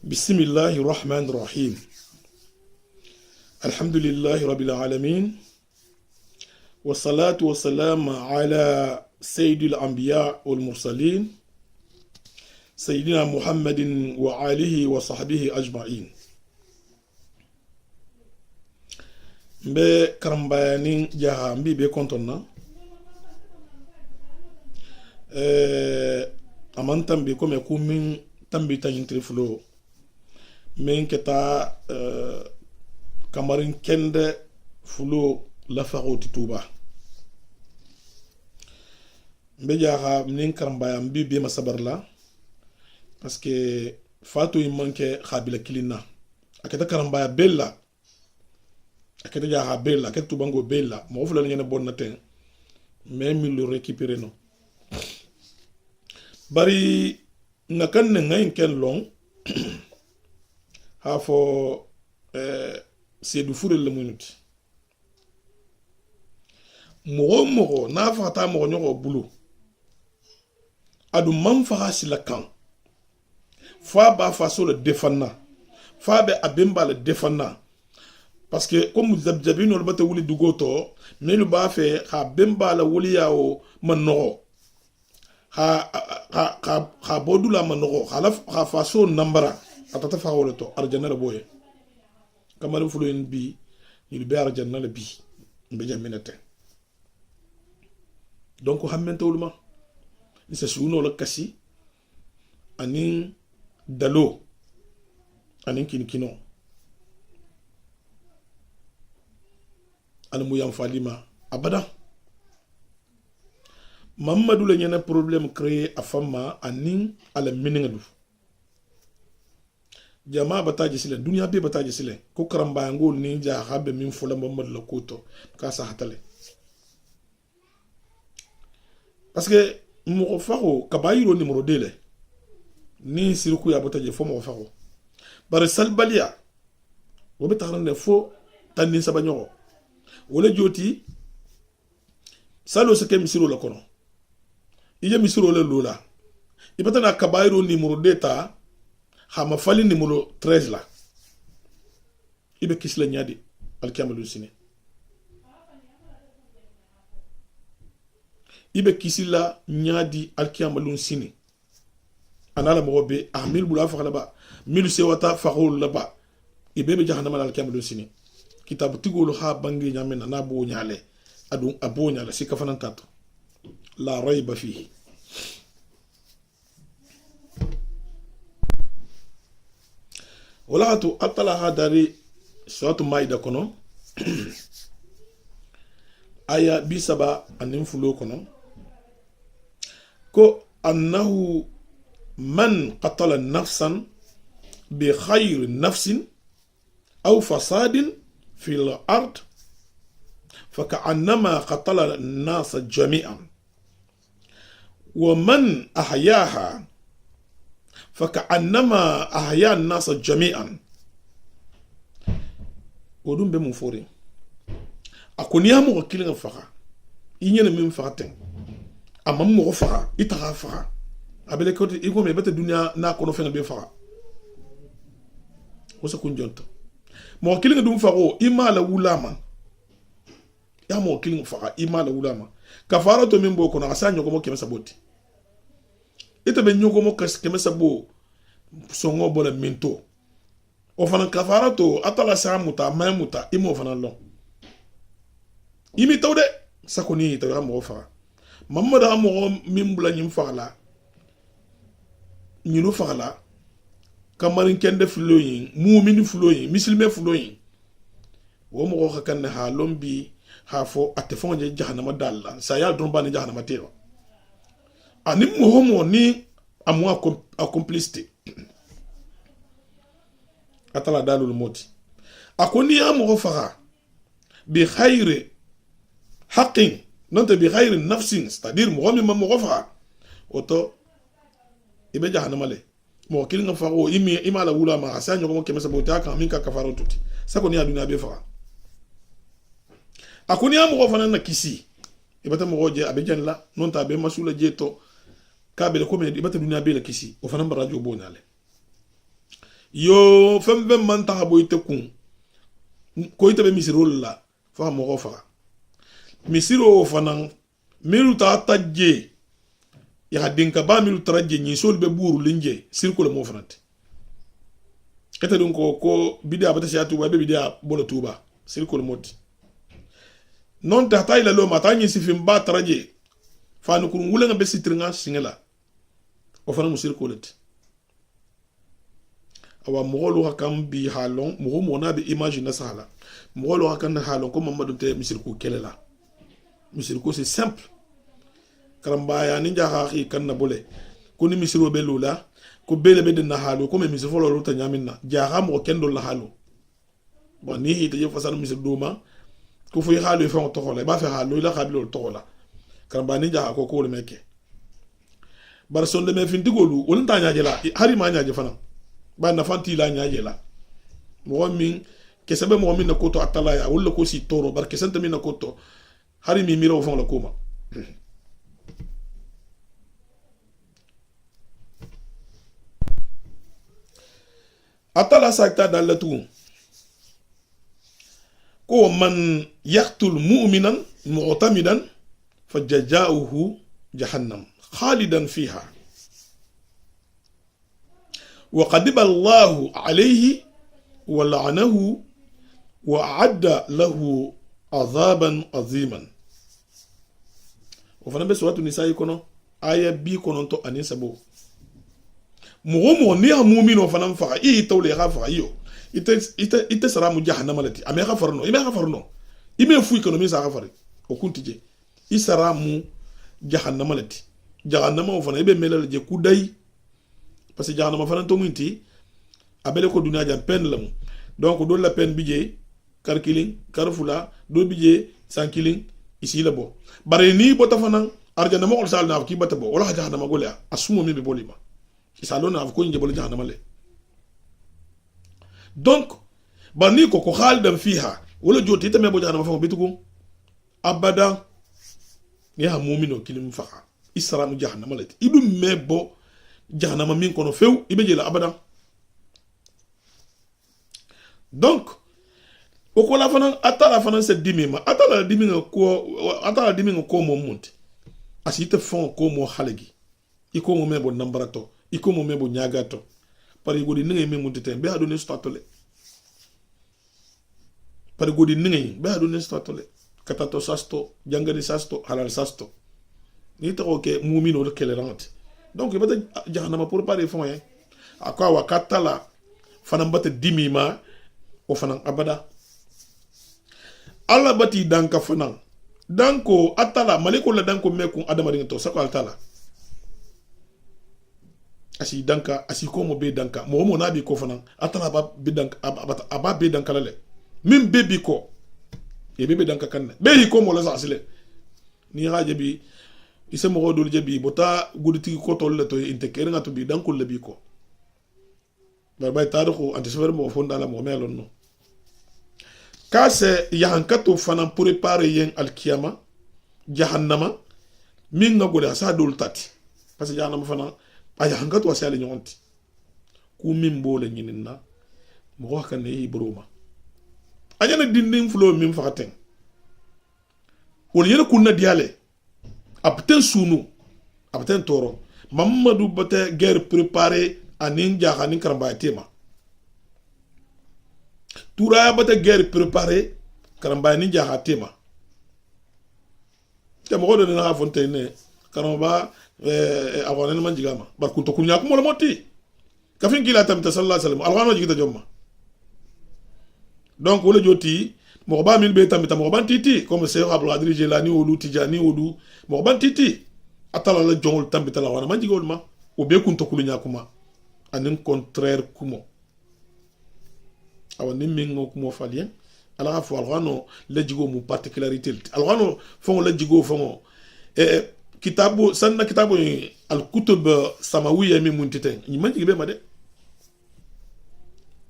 بسم الله الرحمن الرحيم الحمد لله رب العالمين والصلاة والسلام على سيد الأنبياء والمرسلين سيدنا محمد وآله وصحبه أجمعين. Mbe karambayani jaha mbi be kontonna aman tambi kome kumin tambi tanyintri fulo men keta kamarin kende fulo lafago tituba mbe jaha nin karambaya mbi be masabarla parce que fatu imanke khabila kilina aketa karambaya bella akete jaha bella akete tubango bella mo fula nyene bonna ten mais mi lo récupérer no bari ngakan ne ngayin ken long ha fo c'est du fourre le minute mo na fata mo nyoko bulu adu man fa hasila kan fa ba fa so le défenna fa be abemba le défenna. Parce que comme vous avez vu, nous avons voulu du goto, mais nous avons fait ha bemba la wuli yao manoro, ha bodula manoro, ha faso nambara, atata fa wole to arjana la boye. Kamaru fulu en bi, il be arjana la bi, mbe jaminete. Donc hammente ulma, ni se suno la kasi, anin dalo, anin kinikino. Al muyam falima abada mamadou le ñene problème créé a fama anin ala miningadu jama bataji sile dunya be bataji sile ko karamba ngol ni ja habe min fula mamad la koto ka sa hatale parce que mo faro kabayiro numéro 2 le ni sirku ya bataji fo mo faro bare salbalia wo be taxane fo tanin sabaño wala joti salo se ke misiro la kono ije misiro le lola ibata kabayro numéro d'eta hama fali numéro 13 la ibe kisla nyadi alkamalu sine ibe kisila nyadi alkamalu sine anala mo be amil bula fa ba mil se wata faul la ba ibe be jahannama alkamalu sine kitabu tigolo ha bangi nyamena na bo nyale adu abo nyale sika fanan tato la rayba fihi wala tu atala hadari suratu maida kono aya bisaba anin fulo kono ko annahu man qatala nafsan bi khayri nafsin aw fasadin في الأرض فكأنما قتل الناس جميعا ومن أحياها فكأنما أحيا الناس جميعا ودون بمفوري أكون يا مو كيلين فخا إني من فاتن أما مو فخا إتها فخا أبلك يقوم يبت الدنيا ناكونو فين بفخا وسكون جنتو mo kilinga dum fago imala wulama ya mo kilinga faga imala wulama kafara to mimbo kono asanyo ko mo keme saboti ite be nyoko mo keme sabo songo bola minto o fana kafara to atala sa muta mamuta imo fana lo imi tawde sakoni to mo faga mamada mo mimbula nyim fagala nyinu fagala kamarin kende fuloyin mu'mini fuloyin muslime fuloyin wo mo ko kan ha lombi ha fo atefon je jahannama dalla sa ya don bani jahannama tewa ani mo ni amu accomplice atala dalul moti akoni ya mo faga bi khairi haqqin nante bi khairi nafsin c'est-à-dire mo mi mo faga oto ibe jahannama le mo kilinga fago imala wula ma asanyo ko kemesa bota kan min ka kafaro tuti sako ni aduna be faga akuni am ko fana na kisi ibata mo goje abejan la non ta be masula jeto ka be ko me ibata dunya be la kisi o fana barajo bonale yo fem man ta boy te kun ko ite be misiro la fa mo ko fa misiro fanan miru ta tajje ya dinka ba miru tarajje ni sol be buru linje circle mo fanat kete dun ko bidia bata sha tuba be bidia bolo tuba circle moti non ta tay la lo mata ni sifim ba tarajje fa no kun wulenga be sitringa singela o fana musir kolet awa mogolo hakam bi halon mogo mona bi image na sala mogolo hakan halon ko mamadou te musir ko kelela musir ko c'est simple karamba ya ninja haaki kan na bole ko ni misiro be lula ko bele be de na halo ko me misiro folo luta nyaminna jaha mo kendo la halo bon ni hita je fasal misir duma ko fu halo fa to hola ba fa halo la kabilo to hola karamba ninja ko le meke bar sonde me fin digolu won ta nyaaje la hari ma nyaaje fana ba na fanti la nyaaje la mo min ke sabe mo min na koto atala ya wala ko si toro bar ke santa min na koto hari mi miro fon la koma atala sakta dalatu ko man yaqtul mu'minan mu'tamidan fajja'uhu jahannam خالدا فيها وقدب الله عليه ولعنه وأعد له عذابا عظيما وفنا بسورة النساء يكونوا آية بي كونتو أني سبو مغمو نيا مؤمن وفنا مفا إيه تولي غافا إيو إته سرا مجهنم التي أمي غفرنو إمي غفرنو إمي فوي كنو ميسا غفري وكنت جي إسرا مجهنم التي jahannama fana ibe melal je kudai parce que jahannama fana to munti abele ko dunya jam pen lamu donc do la pen bije kar killing kar fula do bije san killing isi la bo bare ni bota fana arjana mo sal na ki bata bo wala jahannama gole asumo mi be bolima isalona ko nje bol jahannama le donc bani ko khaldan fiha wala joti tame bo jahannama fa bitugo abada ya mu'mino kilim fa islam jahannama lati idu mebo jahannama min kono few ibe jela abada donc oko la fana atala fana se dimima atala diminga ko mo monti asite fon ko mo halegi iko mo mebo nambarato iko mo mebo nyagato pari godi ninga me monti tembe adu ne statole pari godi ninga be adu ne statole katato sasto jangani sasto halal sasto ni to ke mu'mino kele rante donc ibata jahannama pour parler fond hein akwa wakatala fana mbata dimima o fana abada alla bati danka fana danko atala maliko la danko meku adama ringa to sako altala asi danka asi ko mo be danka mo nabi ko fana atala ba be danka aba be danka lale min bebi ko e bebe danka kanne be ko mo la asile ni haje bi ise mo do jebi bota guditi ko tol le to intekere ngatu bi danko le bi ko bay tarixu antisfer mo fonda la mo melon no kase yahankato fana préparer yen alkiyama jahannama min nga gode asa dol tati parce que jahannama fana a yahankato asale nyonti ku min bole nyinina mo wax kan ne broma anyana dindin flo min fakaten wol yele kunna diale apten sunu apten toro mamadou bata guerre préparée anin jahanin karamba tema Toura bata guerre préparée karamba ni jaha tema tamo do na fontaine karamba avant man jigama bar kunto kunya ko mo moti kafin kila tam sallallahu alaihi wasallam alwano jigita jomma donc wala joti mo ba min be tam mo ban titi comme c'est Abdul Qadir Jilani ou Tijani ou mo ban titi atala la jongol tam bitala wana man jigol ma o be kunto kunya kuma anin contraire kumo awa nimmingo kumo falien ala fo alwano la jigo mu particularité alwano fon la jigo fon kitabu sanna kitabu al kutub samawiya mi muntite ni man jibe ma de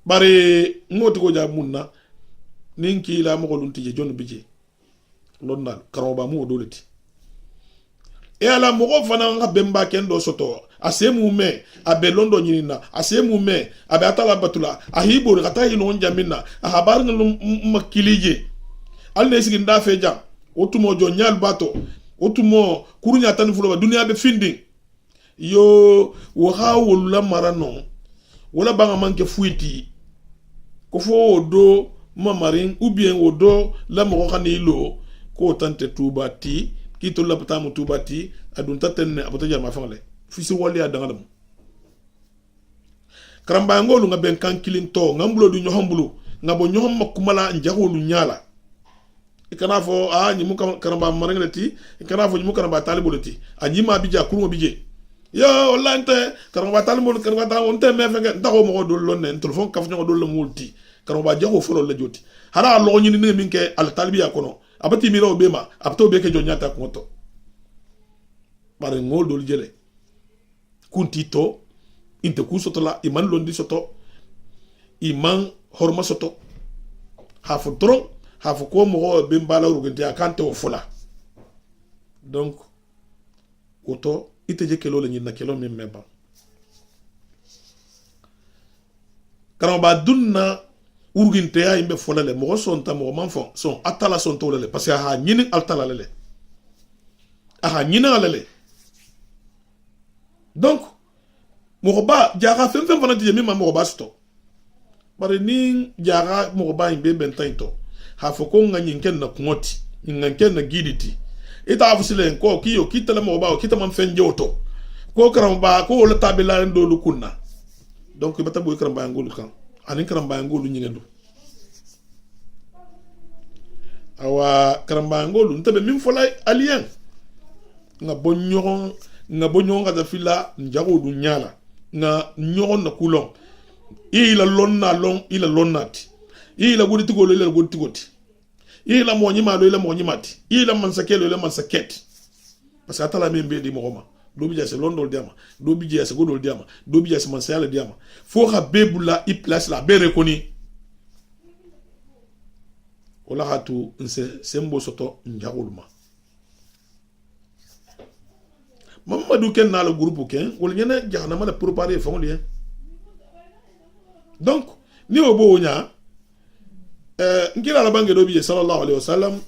bare ngoti ko ja munna ninki la mo ko luntije jonno bije lonnal karoba mu doleti e ala mogo fana nga bemba kendo soto asemu me abe londo nyina asemu me abe atala batula ahibo kata hino njamina ahabar ngum makilije alne sigi nda feja otumo jo nyal bato otumo kurunya tan fulo dunia be findi yo wo ha wala marano wala banga manke fuiti ko fo do mamarin ou bien odo la mo khanilo ko tante tubati kito la patamu tubati adun tatenne abota jama fangale fisi wali adangam karamba ngolu nga ben kan kilinto ngambulo du nyohambulu ngabo nyoham makumala njaholu nyala ikana fo nyimu karamba marengleti ikana fo nyimu karamba talibuleti anyima bija kuruma bije yo wallahi karamba talibul karamba ta on te me fenge ndako mo do lonne telefon kaf nyo do le multi karamba jaho folo la joti hara lo nyini ni minke al talibiya kono abati miro bema abto beke jonyata koto bare ngol dol jele kuntito inte kusoto la iman londi soto iman horma soto hafu dron hafu ko mo bembala rugente akante o fola donc oto ite je kelo le nyina kelo memba karamba dunna urginte ya imbe fola le mo son ta mo manfo son atala son to le parce que ha nyini altala le aha nyina le donc mogoba jaga fem fana ti mi mogoba sto bare ni jaga mogoba imbe bentaito ha foko ngani ken na knoti nganken na giditi ita afusile ko kiyo kitala mogoba kita man fen joto ko karamba ko la tabela ndo lu kunna donc bata boy karamba ngulu kan anin karamba ngulu nyingendo awa karamba ngulu ntabe min fola alien nga bonyo nga da fila njago du nyala nga nyogon na kulon ila lonna long ila lonnati ila gudi tigolo ila gudi tigoti ila mo nyima lo ila mo nyimati ila mansakelo ila mansaketi parce que atala membe di mogoma do bi jase londo diama do bi jase godol diama do bi jase mansayala diama fo ha bebula i place la be rekoni wala hatu nse sembo soto njagulma Mamadou ken na le groupe ken wala ñene jaxnama la préparer fon lien donc ni obo nya ngira la bangue do bi sallallahu alayhi wasallam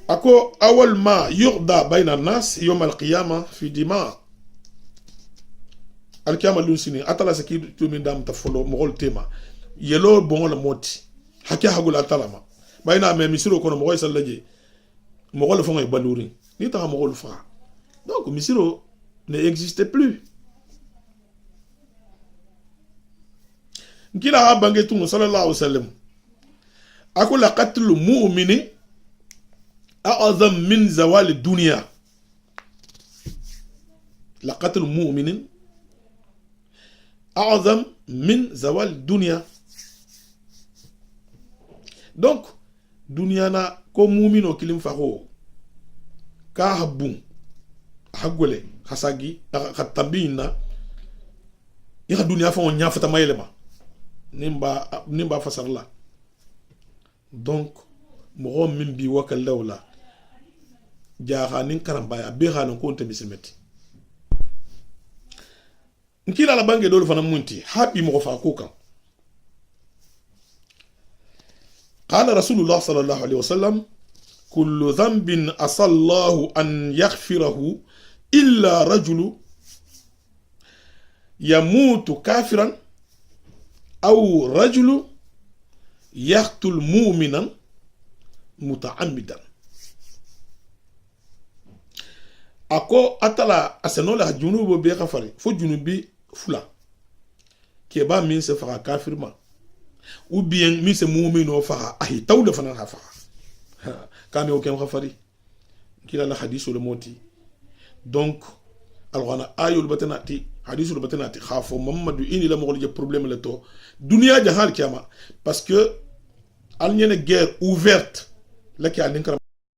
ako awal ma yuqda bayna an-nas yawm al-qiyamah fi dima al-qiyamah lusini atala saki to min dam ta folo mogol tema yelo bon la moti hakya hagula talama bayna me misiro kono mogoy sallaje mogol fo ngay baluri ni ta mogol fa donc misiro ne existe plus kila bangue tu sallallahu alayhi wasallam ako la qatlu mu'mini a'zam min zawal dunya la qatlu mu'minin a'zam min zawal dunya donc dunya na ko mu'mino kilim fako ka habun hagole hasagi khatabina ya dunya fa on nyafata mayelema nimba fasarla donc mo min bi wakal lawla jaaxa nin karambaya be xanon ko nte bisimeti nkila la bangue dolu fana munti habi mo fa ko kan qala rasulullah sallallahu alaihi wasallam kullu dhanbin asallahu an yaghfirahu illa rajulu yamutu kafiran aw rajulu yaqtul mu'minan muta'ammidan ako atala asenola junubo be khafari fo junubi fula ke ba min se fara kafirma ou bien min se mu'mino fara ahi tawle fana khafara kame o kem khafari kila la hadithu le moti donc alwana ayul batanati hadithu le batanati khafo mamadou ini la mo je problème le to dunia jahal kiyama parce que al ñene guerre ouverte la ki al